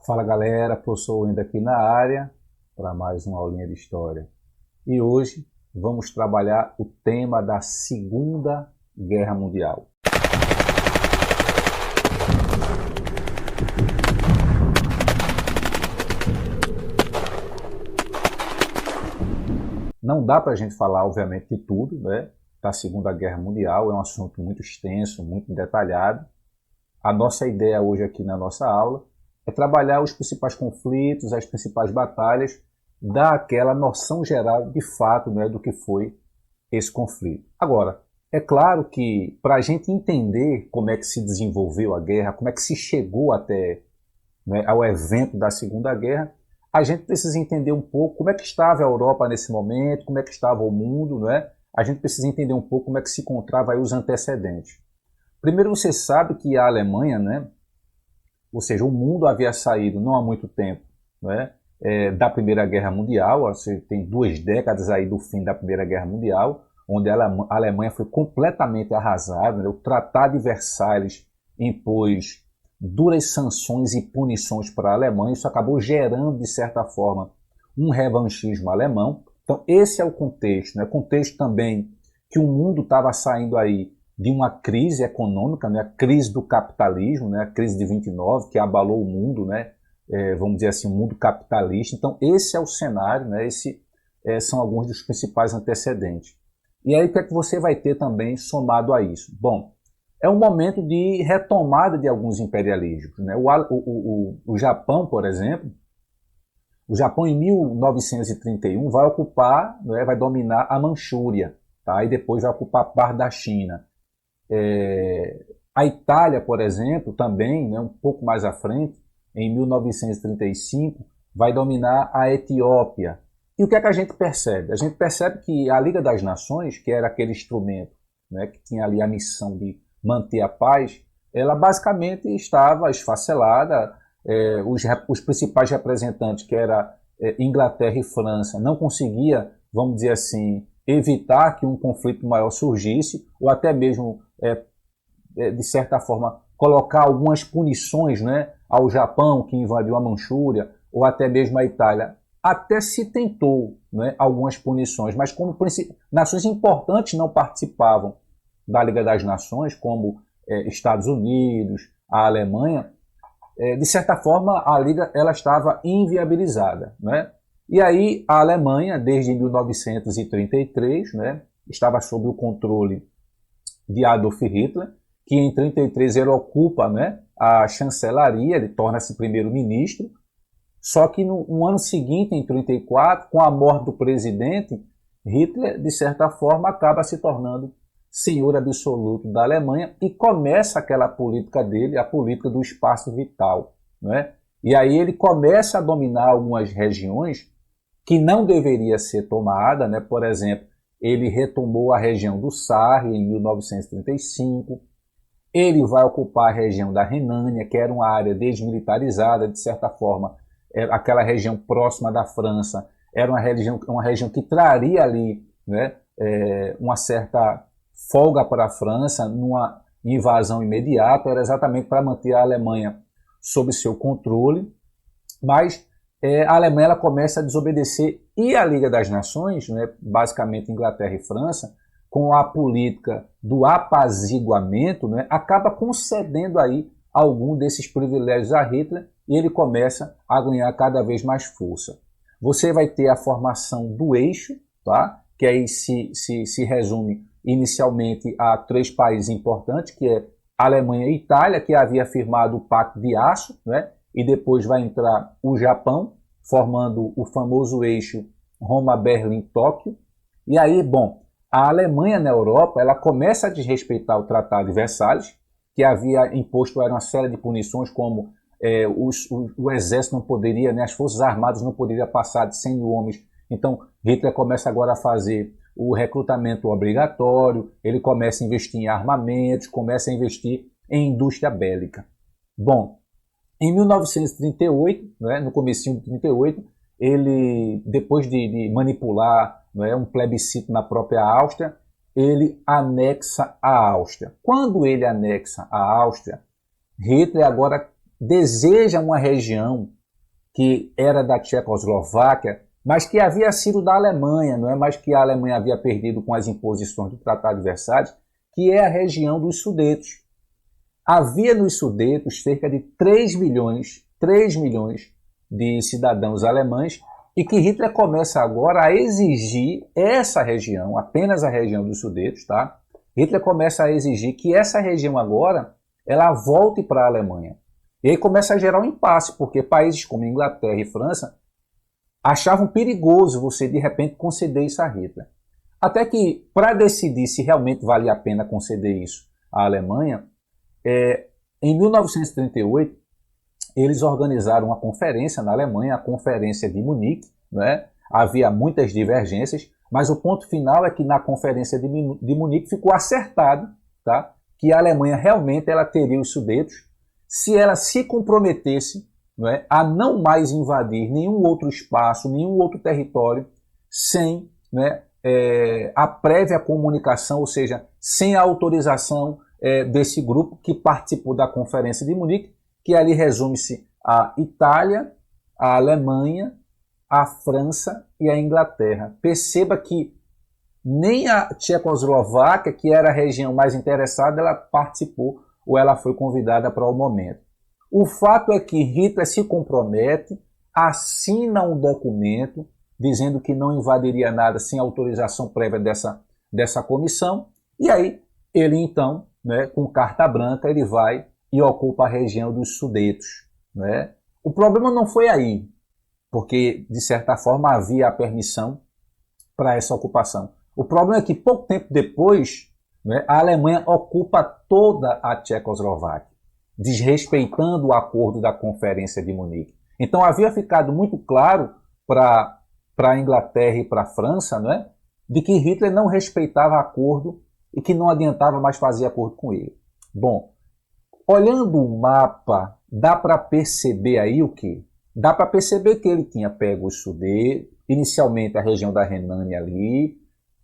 Fala galera, professor Wendel aqui na área para mais uma aulinha de história. E hoje vamos trabalhar o tema da Segunda Guerra Mundial. Não dá para a gente falar, obviamente, de tudo, né, da Segunda Guerra Mundial, é um assunto muito extenso, muito detalhado. A nossa ideia hoje aqui na nossa aula é trabalhar os principais conflitos, as principais batalhas, dar aquela noção geral de fato, né, do que foi esse conflito. Agora, é claro que para a gente entender como é que se desenvolveu a guerra, como é que se chegou até, né, ao evento da Segunda Guerra, a gente precisa entender um pouco como é que estava a Europa nesse momento, como é que estava o mundo, né? A gente precisa entender um pouco como é que se encontrava aí os antecedentes. Primeiro, você sabe que a Alemanha, né, ou seja, o mundo havia saído não há muito tempo, né, da Primeira Guerra Mundial, você tem 2 décadas aí do fim da Primeira Guerra Mundial, onde a Alemanha foi completamente arrasada, né, o Tratado de Versalhes impôs duras sanções e punições para a Alemanha, isso acabou gerando, de certa forma, um revanchismo alemão. Então, esse é o contexto, né, contexto também que o mundo estava saindo aí de uma crise econômica, né, a crise do capitalismo, né, a crise de 29, que abalou o mundo, né, vamos dizer assim, o mundo capitalista. Então, esse é o cenário, né, são alguns dos principais antecedentes. E aí, o que é que você vai ter também somado a isso? Bom, é um momento de retomada de alguns imperialismos, né? O Japão, por exemplo, o Japão em 1931 vai ocupar, né, vai dominar a Manchúria, tá? E depois vai ocupar parte da China. A Itália, por exemplo, também, né, um pouco mais à frente, em 1935, vai dominar a Etiópia. E o que é que a gente percebe? A gente percebe que a Liga das Nações, que era aquele instrumento, né, que tinha ali a missão de manter a paz, ela basicamente estava esfacelada. Os principais representantes, que era Inglaterra e França, não conseguia, vamos dizer assim, evitar que um conflito maior surgisse, ou até mesmo, de certa forma, colocar algumas punições, né, ao Japão, que invadiu a Manchúria, ou até mesmo a Itália. Até se tentou, né, algumas punições, mas como nações importantes não participavam da Liga das Nações, como Estados Unidos, a Alemanha, de certa forma a Liga ela estava inviabilizada, né? E aí a Alemanha, desde 1933, né, estava sob o controle de Adolf Hitler, que em 1933 ele ocupa, né, a chancelaria, ele torna-se primeiro-ministro. Só que no ano seguinte, em 1934, com a morte do presidente, Hitler, de certa forma, acaba se tornando senhor absoluto da Alemanha e começa aquela política dele, a política do espaço vital, né? E aí ele começa a dominar algumas regiões que não deveria ser tomada, né? Por exemplo, ele retomou a região do Sarre em 1935, ele vai ocupar a região da Renânia, que era uma área desmilitarizada, de certa forma, aquela região próxima da França, era uma região que traria ali, né, uma certa folga para a França numa invasão imediata, era exatamente para manter a Alemanha sob seu controle, mas a Alemanha ela começa a desobedecer, e a Liga das Nações, né, basicamente Inglaterra e França, com a política do apaziguamento, né, acaba concedendo aí algum desses privilégios a Hitler, e ele começa a ganhar cada vez mais força. Você vai ter a formação do eixo, tá? Que aí se resume inicialmente a 3 países importantes, que é Alemanha e Itália, que havia firmado o Pacto de Aço, né? E depois vai entrar o Japão, formando o famoso eixo Roma-Berlim-Tóquio. E aí, bom, a Alemanha na Europa ela começa a desrespeitar o Tratado de Versalhes, que havia imposto uma série de punições, como o exército não poderia, né, as forças armadas não poderiam passar de 100 mil homens. Então, Hitler começa agora a fazer o recrutamento obrigatório, ele começa a investir em armamentos, começa a investir em indústria bélica. Bom, em 1938, né, no comecinho de 1938, ele, depois de manipular, né, um plebiscito na própria Áustria, ele anexa a Áustria. Quando ele anexa a Áustria, Hitler agora deseja uma região que era da Tchecoslováquia, mas que havia sido da Alemanha, não é mais que a Alemanha havia perdido com as imposições do Tratado de Versalhes, que é a região dos Sudetos. Havia nos Sudetos cerca de 3 milhões de cidadãos alemães, e que Hitler começa agora a exigir essa região, apenas a região dos Sudetos, tá? Hitler começa a exigir que essa região agora ela volte para a Alemanha. E aí começa a gerar um impasse, porque países como Inglaterra e França achavam perigoso você, de repente, conceder isso a Hitler. Até que, para decidir se realmente valia a pena conceder isso à Alemanha, em 1938, eles organizaram uma conferência na Alemanha, a Conferência de Munique, né? Havia muitas divergências, mas o ponto final é que na Conferência de Munique ficou acertado, tá? Que a Alemanha realmente ela teria os Sudetos se ela se comprometesse, não é, a não mais invadir nenhum outro espaço, nenhum outro território, sem, né, a prévia comunicação, ou seja, sem a autorização desse grupo que participou da Conferência de Munique, que ali resume-se a Itália, a Alemanha, a França e a Inglaterra. Perceba que nem a Tchecoslováquia, que era a região mais interessada, ela participou ou ela foi convidada para o momento. O fato é que Hitler se compromete, assina um documento dizendo que não invadiria nada sem autorização prévia dessa comissão, e aí ele então, né, com carta branca, ele vai e ocupa a região dos Sudetos, né? O problema não foi aí, porque de certa forma havia a permissão para essa ocupação. O problema é que pouco tempo depois, né, a Alemanha ocupa toda a Tchecoslováquia, desrespeitando o acordo da Conferência de Munique. Então havia ficado muito claro para a Inglaterra e para a França, né, de que Hitler não respeitava acordo e que não adiantava mais fazer acordo com ele. Bom, olhando o mapa, dá para perceber aí o quê? Dá para perceber que ele tinha pego os Sudetos, inicialmente a região da Renânia ali,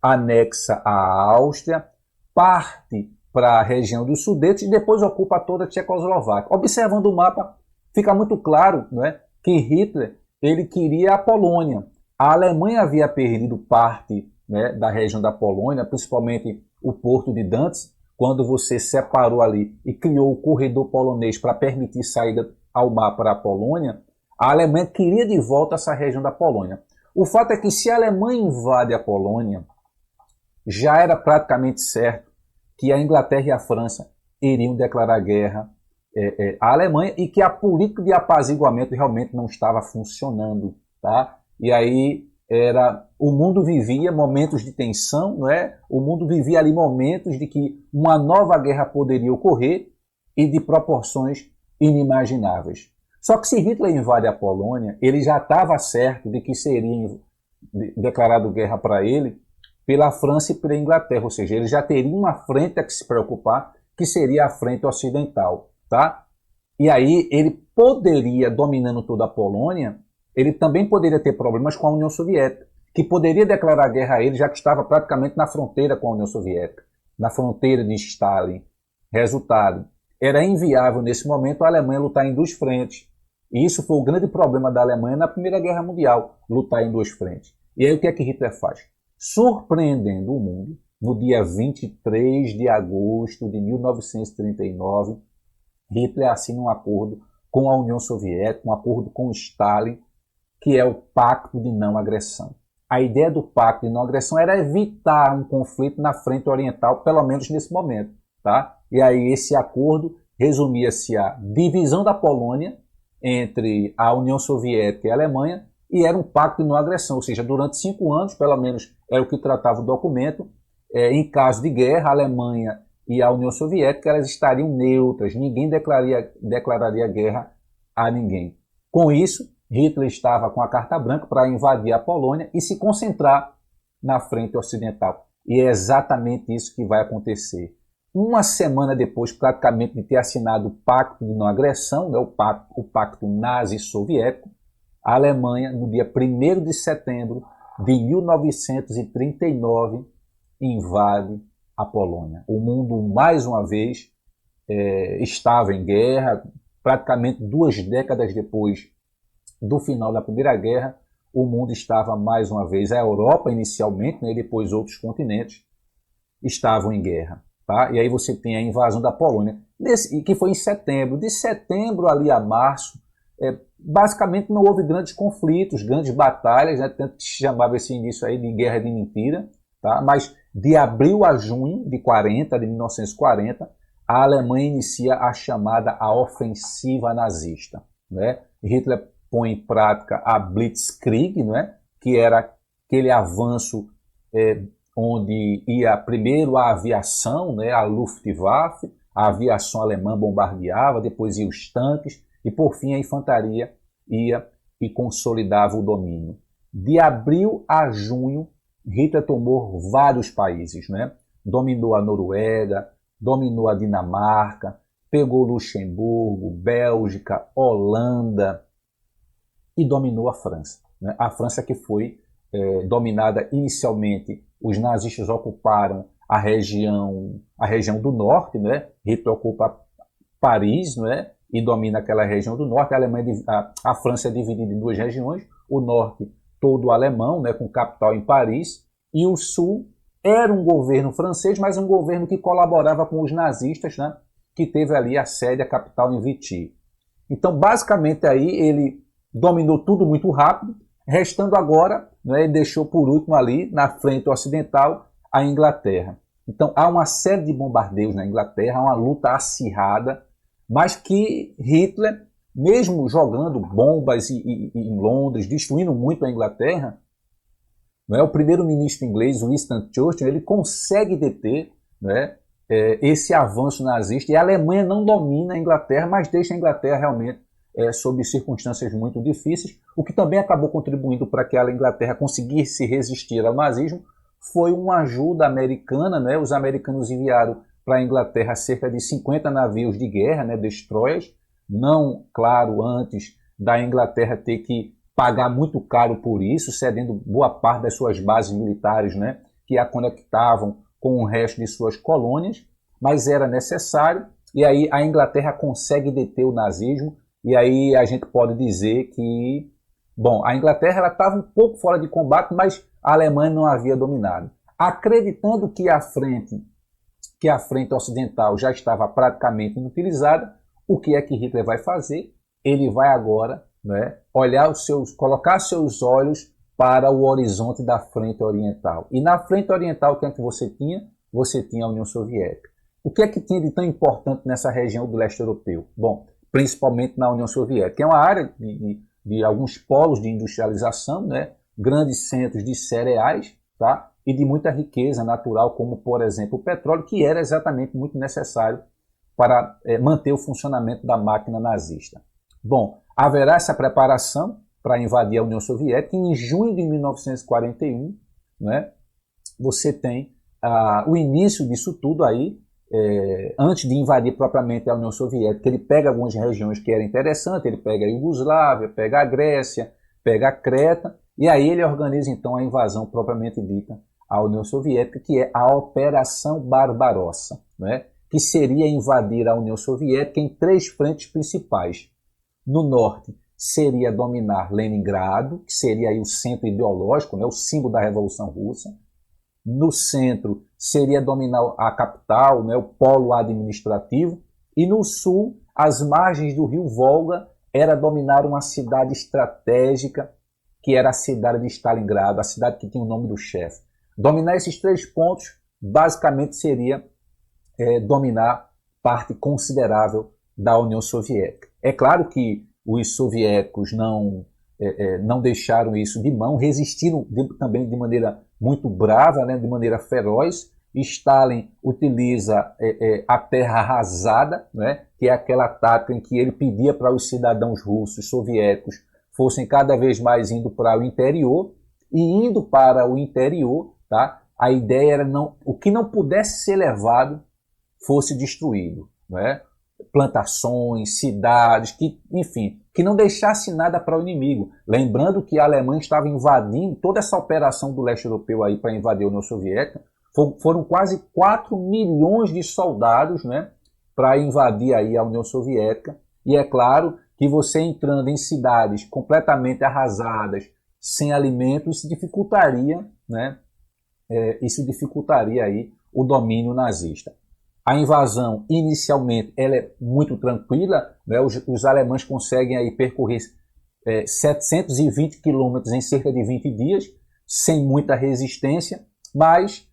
anexa à Áustria, parte para a região dos Sudetos e depois ocupa toda a Tchecoslováquia. Observando o mapa, fica muito claro, não é, que Hitler ele queria a Polônia. A Alemanha havia perdido parte, né, da região da Polônia, principalmente o porto de Danzig, quando você separou ali e criou o corredor polonês para permitir saída ao mar para a Polônia. A Alemanha queria de volta essa região da Polônia. O fato é que se a Alemanha invade a Polônia, já era praticamente certo que a Inglaterra e a França iriam declarar guerra à Alemanha e que a política de apaziguamento realmente não estava funcionando, tá? E aí o mundo vivia momentos de tensão, não é? O mundo vivia ali momentos de que uma nova guerra poderia ocorrer e de proporções inimagináveis. Só que se Hitler invade a Polônia, ele já estava certo de que seria declarado guerra para ele pela França e pela Inglaterra, ou seja, ele já teria uma frente a que se preocupar, que seria a frente ocidental, tá? E aí ele poderia, dominando toda a Polônia, ele também poderia ter problemas com a União Soviética, que poderia declarar guerra a ele, já que estava praticamente na fronteira com a União Soviética, na fronteira de Stalin. Resultado, era inviável nesse momento a Alemanha lutar em duas frentes. E isso foi o grande problema da Alemanha na Primeira Guerra Mundial, lutar em duas frentes. E aí o que é que Hitler faz? Surpreendendo o mundo, no dia 23 de agosto de 1939, Hitler assina um acordo com a União Soviética, um acordo com Stalin, que é o Pacto de Não Agressão. A ideia do Pacto de Não Agressão era evitar um conflito na frente oriental, pelo menos nesse momento, tá? E aí esse acordo resumia-se a divisão da Polônia entre a União Soviética e a Alemanha, e era um pacto de não agressão, ou seja, durante 5 anos, pelo menos é o que tratava o documento, em caso de guerra, a Alemanha e a União Soviética elas estariam neutras, ninguém declararia guerra a ninguém. Com isso, Hitler estava com a carta branca para invadir a Polônia e se concentrar na frente ocidental. E é exatamente isso que vai acontecer. Uma semana depois, praticamente, de ter assinado o Pacto de Não Agressão, né, o Pacto Nazi-Soviético, a Alemanha, no dia 1º de setembro de 1939, invade a Polônia. O mundo, mais uma vez, estava em guerra, praticamente 2 décadas depois do final da Primeira Guerra, o mundo estava mais uma vez, a Europa inicialmente, né, e depois outros continentes, estavam em guerra. Tá? E aí você tem a invasão da Polônia, que foi em setembro. De setembro ali a março, basicamente não houve grandes conflitos, grandes batalhas, né? Tanto que se chamava esse início aí de guerra de mentira. Tá? Mas de abril a junho de 1940, a Alemanha inicia a chamada a ofensiva nazista. Né? Hitler põe em prática a Blitzkrieg, né? Que era aquele avanço onde ia primeiro a aviação, né? A Luftwaffe, a aviação alemã bombardeava, depois iam os tanques e por fim a infantaria ia e consolidava o domínio. De abril a junho, Hitler tomou vários países, né? Dominou a Noruega, dominou a Dinamarca, pegou Luxemburgo, Bélgica, Holanda e dominou a França. Né? A França que foi dominada inicialmente, os nazistas ocuparam a região do norte, né? Hitler ocupa Paris, né? E domina aquela região do norte. A França é dividida em 2 regiões, o norte todo alemão, né? Com capital em Paris, e o sul era um governo francês, mas um governo que colaborava com os nazistas, né? Que teve ali a sede, a capital em Vichy. Então, basicamente aí ele dominou tudo muito rápido, restando agora, né, ele deixou por último ali, na frente ocidental, a Inglaterra. Então há uma série de bombardeios na Inglaterra, uma luta acirrada, mas que Hitler, mesmo jogando bombas em Londres, destruindo muito a Inglaterra, não é, o primeiro-ministro inglês, Winston Churchill, ele consegue deter, né, esse avanço nazista, e a Alemanha não domina a Inglaterra, mas deixa a Inglaterra realmente sob circunstâncias muito difíceis. O que também acabou contribuindo para que a Inglaterra conseguisse resistir ao nazismo foi uma ajuda americana, né? Os americanos enviaram para a Inglaterra cerca de 50 navios de guerra, né? Destroyers, não, claro, antes da Inglaterra ter que pagar muito caro por isso, cedendo boa parte das suas bases militares, né? Que a conectavam com o resto de suas colônias, mas era necessário, e aí a Inglaterra consegue deter o nazismo. E aí a gente pode dizer que, bom, a Inglaterra estava um pouco fora de combate, mas a Alemanha não havia dominado. Acreditando que a frente ocidental já estava praticamente inutilizada, o que é que Hitler vai fazer? Ele vai agora, né, colocar seus olhos para o horizonte da frente oriental. E na frente oriental, o que é que você tinha? Você tinha a União Soviética. O que é que tinha de tão importante nessa região do leste europeu? Bom, principalmente na União Soviética, que é uma área de alguns polos de industrialização, né? Grandes centros de cereais, tá? E de muita riqueza natural, como, por exemplo, o petróleo, que era exatamente muito necessário para manter o funcionamento da máquina nazista. Bom, haverá essa preparação para invadir a União Soviética, e em junho de 1941, né, você tem o início disso tudo aí. Antes de invadir propriamente a União Soviética, ele pega algumas regiões que eram interessantes, ele pega a Iugoslávia, pega a Grécia, pega a Creta, e aí ele organiza então a invasão propriamente dita à União Soviética, que é a Operação Barbarossa, né? Que seria invadir a União Soviética em 3 frentes principais. No norte seria dominar Leningrado, que seria aí o centro ideológico, né? O símbolo da Revolução Russa. No centro seria dominar a capital, né, o polo administrativo, e no sul, às margens do rio Volga, era dominar uma cidade estratégica, que era a cidade de Stalingrado, a cidade que tinha o nome do chefe. Dominar esses 3 pontos, basicamente, seria dominar parte considerável da União Soviética. É claro que os soviéticos não deixaram isso de mão, resistiram também de maneira muito brava, né, de maneira feroz. Stalin utiliza a terra arrasada, né, que é aquela tática em que ele pedia para os cidadãos russos, soviéticos, fossem cada vez mais indo para o interior, e indo para o interior, tá, a ideia era o que não pudesse ser levado fosse destruído, né? Plantações, cidades, enfim, que não deixasse nada para o inimigo. Lembrando que a Alemanha estava invadindo toda essa operação do leste europeu aí para invadir a União Soviética. Foram quase 4 milhões de soldados, né, para invadir aí a União Soviética. E é claro que você entrando em cidades completamente arrasadas, sem alimentos, isso dificultaria, né? Isso dificultaria aí o domínio nazista. A invasão, inicialmente, ela é muito tranquila, né? Os alemães conseguem aí percorrer 720 quilômetros em cerca de 20 dias, sem muita resistência, mas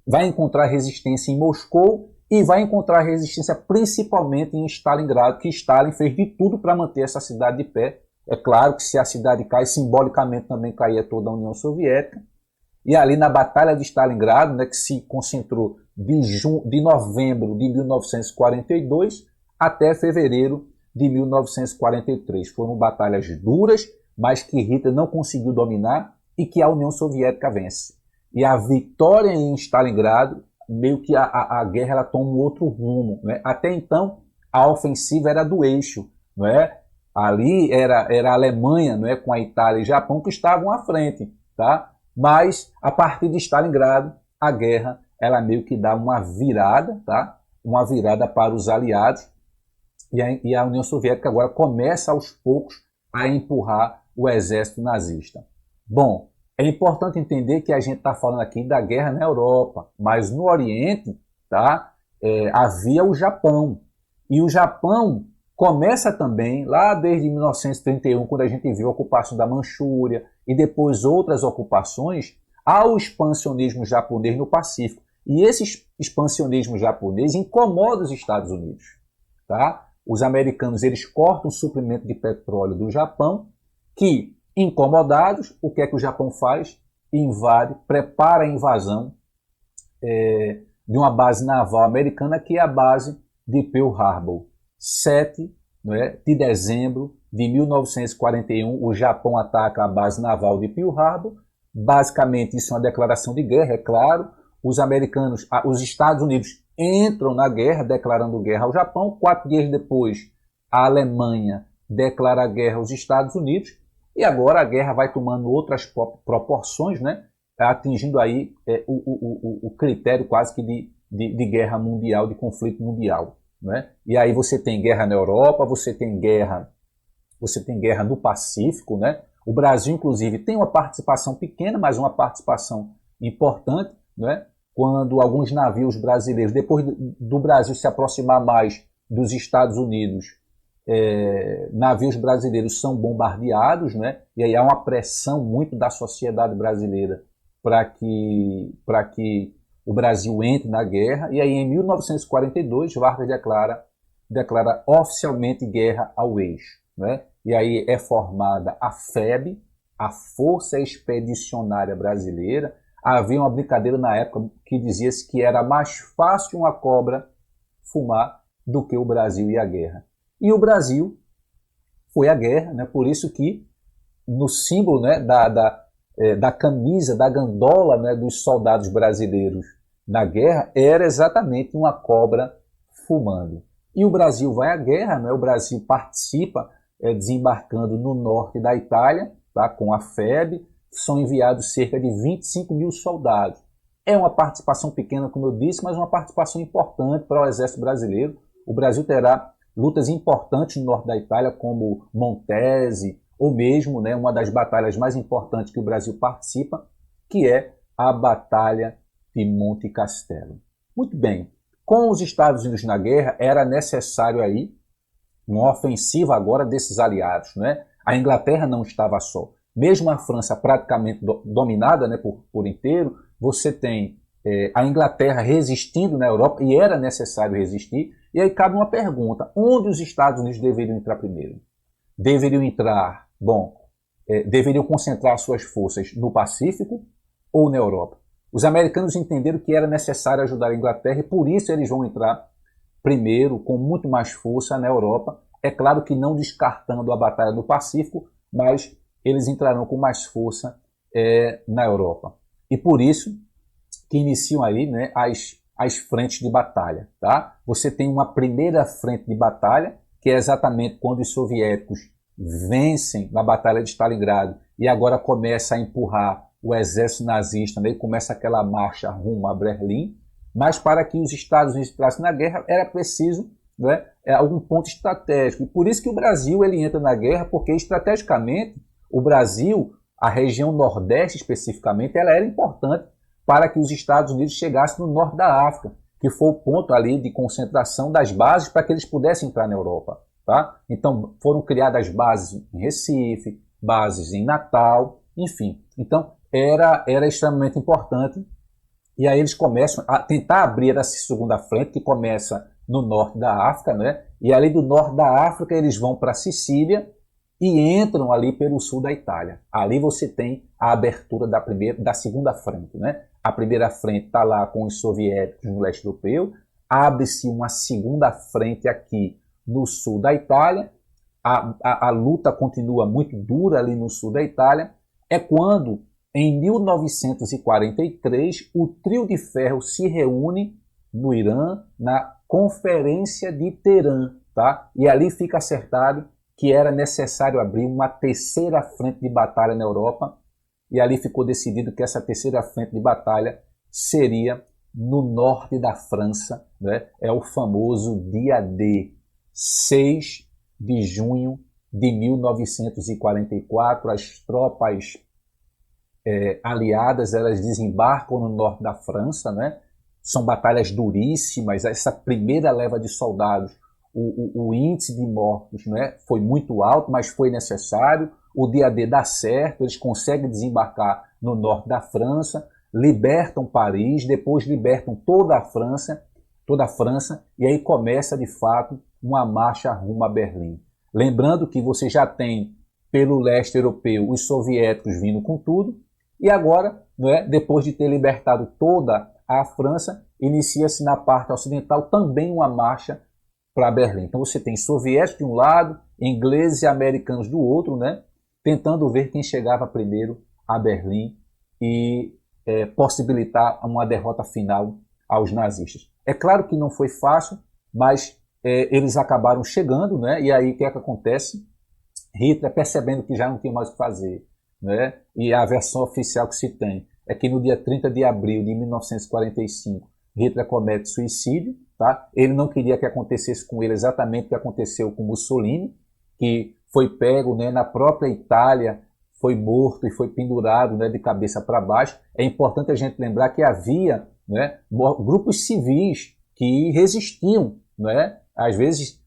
vai encontrar resistência em Moscou e vai encontrar resistência principalmente em Stalingrado, que Stalin fez de tudo para manter essa cidade de pé. É claro que se a cidade cai, simbolicamente também caía toda a União Soviética. E ali na Batalha de Stalingrado, né, que se concentrou de novembro de 1942 até fevereiro de 1943. Foram batalhas duras, mas que Hitler não conseguiu dominar e que a União Soviética vence. E a vitória em Stalingrado, meio que a guerra ela toma um outro rumo. Né? Até então, a ofensiva era do eixo. Não é? Ali era a Alemanha, não é, com a Itália e Japão que estavam à frente. Tá? Mas, a partir de Stalingrado, a guerra ela meio que dá uma virada, tá? Uma virada para os aliados, e a União Soviética agora começa aos poucos a empurrar o exército nazista. Bom, é importante entender que a gente está falando aqui da guerra na Europa, mas no Oriente, tá? Havia o Japão. E o Japão começa também, lá desde 1931, quando a gente viu a ocupação da Manchúria e depois outras ocupações, ao expansionismo japonês no Pacífico. E esse expansionismo japonês incomoda os Estados Unidos. Tá? Os americanos eles cortam o suprimento de petróleo do Japão, que, incomodados, o que é que o Japão faz? Invade, prepara a invasão de uma base naval americana, que é a base de Pearl Harbor. 7 de dezembro de 1941, o Japão ataca a base naval de Pearl Harbor. Basicamente, isso é uma declaração de guerra, é claro. Os Estados Unidos entram na guerra, declarando guerra ao Japão. 4 dias depois, a Alemanha declara guerra aos Estados Unidos. E agora a guerra vai tomando outras proporções, né? Atingindo aí o critério quase que de guerra mundial, de conflito mundial. Né? E aí você tem guerra na Europa, você tem guerra no Pacífico, né? O Brasil, inclusive, tem uma participação pequena, mas uma participação importante, né? Quando alguns navios brasileiros, depois do Brasil se aproximar mais dos Estados Unidos, navios brasileiros são bombardeados, né? E aí há uma pressão muito da sociedade brasileira para que o Brasil entre na guerra. E aí em 1942, Vargas declara oficialmente guerra ao eixo. Né? E aí é formada a FEB, a Força Expedicionária Brasileira. Havia uma brincadeira na época que dizia-se que era mais fácil uma cobra fumar do que o Brasil ir à guerra. E o Brasil foi à guerra, né? Por isso que no símbolo, né, da camisa, da gandola, né, dos soldados brasileiros na guerra era exatamente uma cobra fumando. E o Brasil vai à guerra, né? O Brasil participa desembarcando no norte da Itália, tá, com a FEB. São enviados cerca de 25 mil soldados. É uma participação pequena, como eu disse, mas uma participação importante para o exército brasileiro. O Brasil terá lutas importantes no norte da Itália, como Montese, ou mesmo, né, uma das batalhas mais importantes que o Brasil participa, que é a Batalha de Monte Castelo. Muito bem, com os Estados Unidos na guerra, era necessário aí uma ofensiva agora desses aliados. Né? A Inglaterra não estava só. Mesmo a França praticamente dominada, né, por inteiro, você tem a Inglaterra resistindo na Europa, e era necessário resistir. E aí cabe uma pergunta: onde os Estados Unidos deveriam entrar primeiro? Deveriam entrar, deveriam concentrar suas forças no Pacífico ou na Europa? Os americanos entenderam que era necessário ajudar a Inglaterra e por isso eles vão entrar primeiro, com muito mais força, na Europa. É claro que não descartando a Batalha do Pacífico, mas eles entrarão com mais força na Europa. E por isso que iniciam aí, né, as frentes de batalha. Tá? Você tem uma primeira frente de batalha, que é exatamente quando os soviéticos vencem na Batalha de Stalingrado e agora começa a empurrar o exército nazista, né, e começa aquela marcha rumo a Berlim. Mas para que os Estados Unidos entrassem na guerra, era preciso né, algum ponto estratégico. E por isso que o Brasil ele entra na guerra, porque estrategicamente o Brasil, a região Nordeste especificamente, ela era importante para que os Estados Unidos chegassem no norte da África, que foi o ponto ali de concentração das bases para que eles pudessem entrar na Europa. Tá? Então foram criadas bases em Recife, bases em Natal, enfim. Então era extremamente importante. E aí eles começam a tentar abrir essa segunda frente, que começa no norte da África, né? E ali do norte da África eles vão para a Sicília e entram ali pelo sul da Itália. Ali você tem a abertura da segunda frente, né? A primeira frente está lá com os soviéticos no leste europeu, abre-se uma segunda frente aqui no sul da Itália, a luta continua muito dura ali no sul da Itália, é quando, em 1943, o Trio de Ferro se reúne no Irã, na Conferência de Teherã, tá? E ali fica acertado que era necessário abrir uma terceira frente de batalha na Europa, e ali ficou decidido que essa terceira frente de batalha seria no norte da França, né? É o famoso dia D, 6 de junho de 1944, as tropas aliadas elas desembarcam no norte da França, né? São batalhas duríssimas, essa primeira leva de soldados, o índice de mortos, né, foi muito alto, mas foi necessário. O dia D dá certo, eles conseguem desembarcar no norte da França, libertam Paris, depois libertam toda a França, e aí começa de fato uma marcha rumo a Berlim. Lembrando que você já tem pelo leste europeu os soviéticos vindo com tudo, e agora, né, depois de ter libertado toda a França, inicia-se na parte ocidental também uma marcha para Berlim. Então você tem soviéticos de um lado, ingleses e americanos do outro, né, tentando ver quem chegava primeiro a Berlim e possibilitar uma derrota final aos nazistas. É claro que não foi fácil, mas eles acabaram chegando, né, e aí o que é que acontece? Hitler, percebendo que já não tinha mais o que fazer, né, e a versão oficial que se tem é que no dia 30 de abril de 1945, Hitler comete suicídio. Tá? Ele não queria que acontecesse com ele exatamente o que aconteceu com Mussolini, que foi pego, né, na própria Itália, foi morto e foi pendurado, né, de cabeça para baixo. É importante a gente lembrar que havia, né, grupos civis que resistiam. Né? Às vezes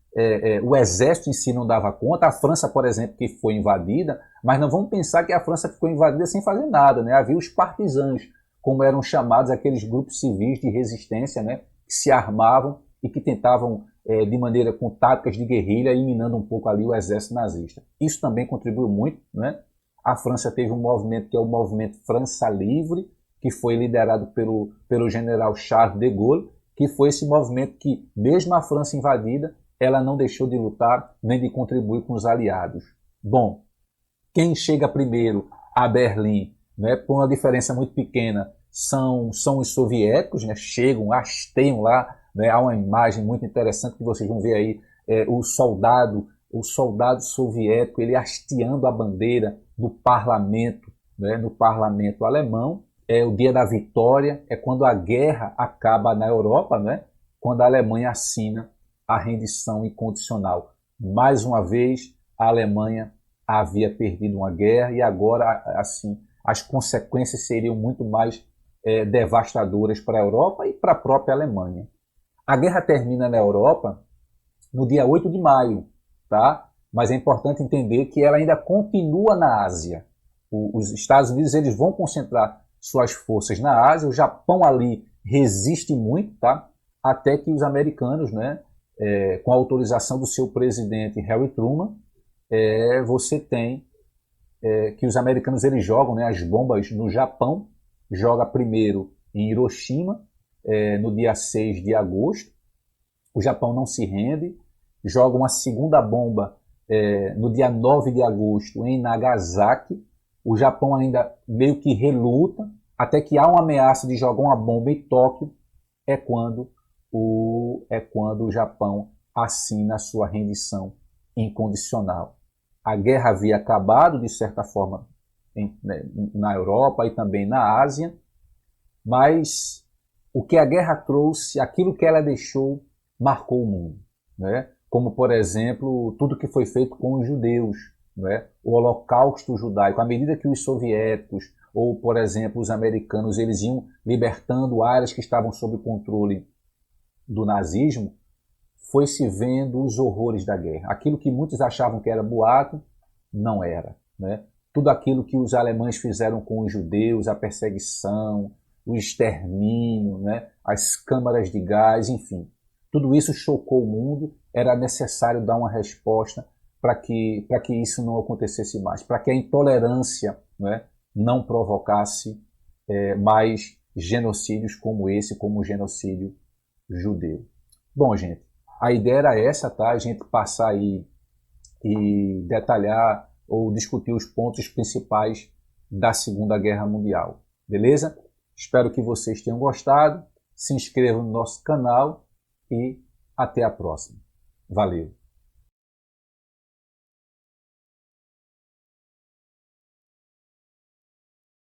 o exército em si não dava conta. A França, por exemplo, que foi invadida, mas não vamos pensar que a França ficou invadida sem fazer nada. Né? Havia os partisãos, como eram chamados aqueles grupos civis de resistência, né, que se armavam e que tentavam, de maneira com táticas de guerrilha, eliminando um pouco ali o exército nazista. Isso também contribuiu muito. Né? A França teve um movimento que é o movimento França Livre, que foi liderado pelo general Charles de Gaulle, que foi esse movimento que, mesmo a França invadida, ela não deixou de lutar nem de contribuir com os aliados. Bom, quem chega primeiro a Berlim, né, por uma diferença muito pequena, são os soviéticos, né, chegam, hasteiam lá, né, há uma imagem muito interessante que vocês vão ver aí, o soldado soviético, ele hasteando a bandeira do parlamento, né, no parlamento alemão. É o dia da vitória, é quando a guerra acaba na Europa, né, quando a Alemanha assina a rendição incondicional. Mais uma vez, a Alemanha havia perdido uma guerra e agora, assim, as consequências seriam muito mais devastadoras para a Europa e para a própria Alemanha. A guerra termina na Europa no dia 8 de maio, tá? Mas é importante entender que ela ainda continua na Ásia. Os Estados Unidos eles vão concentrar suas forças na Ásia, o Japão ali resiste muito, tá? Até que os americanos, né, com a autorização do seu presidente Harry Truman, você tem que os americanos eles jogam, né, as bombas no Japão, joga primeiro em Hiroshima, no dia 6 de agosto. O Japão não se rende, joga uma segunda bomba no dia 9 de agosto em Nagasaki. O Japão ainda meio que reluta, até que há uma ameaça de jogar uma bomba em Tóquio, é quando o Japão assina a sua rendição incondicional. A guerra havia acabado, de certa forma, na Europa e também na Ásia, mas o que a guerra trouxe, aquilo que ela deixou, marcou o mundo. né? Como, por exemplo, tudo que foi feito com os judeus, né? O Holocausto judaico. À medida que os soviéticos ou, por exemplo, os americanos eles iam libertando áreas que estavam sob controle do nazismo, foi se vendo os horrores da guerra. Aquilo que muitos achavam que era boato, não era, né? Tudo aquilo que os alemães fizeram com os judeus, a perseguição, o extermínio, né? As câmaras de gás, enfim. Tudo isso chocou o mundo, era necessário dar uma resposta para que isso não acontecesse mais, para que a intolerância, né, não provocasse mais genocídios como esse, como o genocídio judeu. Bom, gente, a ideia era essa, tá? A gente passar aí e detalhar ou discutir os pontos principais da Segunda Guerra Mundial. Beleza? Espero que vocês tenham gostado. Se inscrevam no nosso canal e até a próxima. Valeu!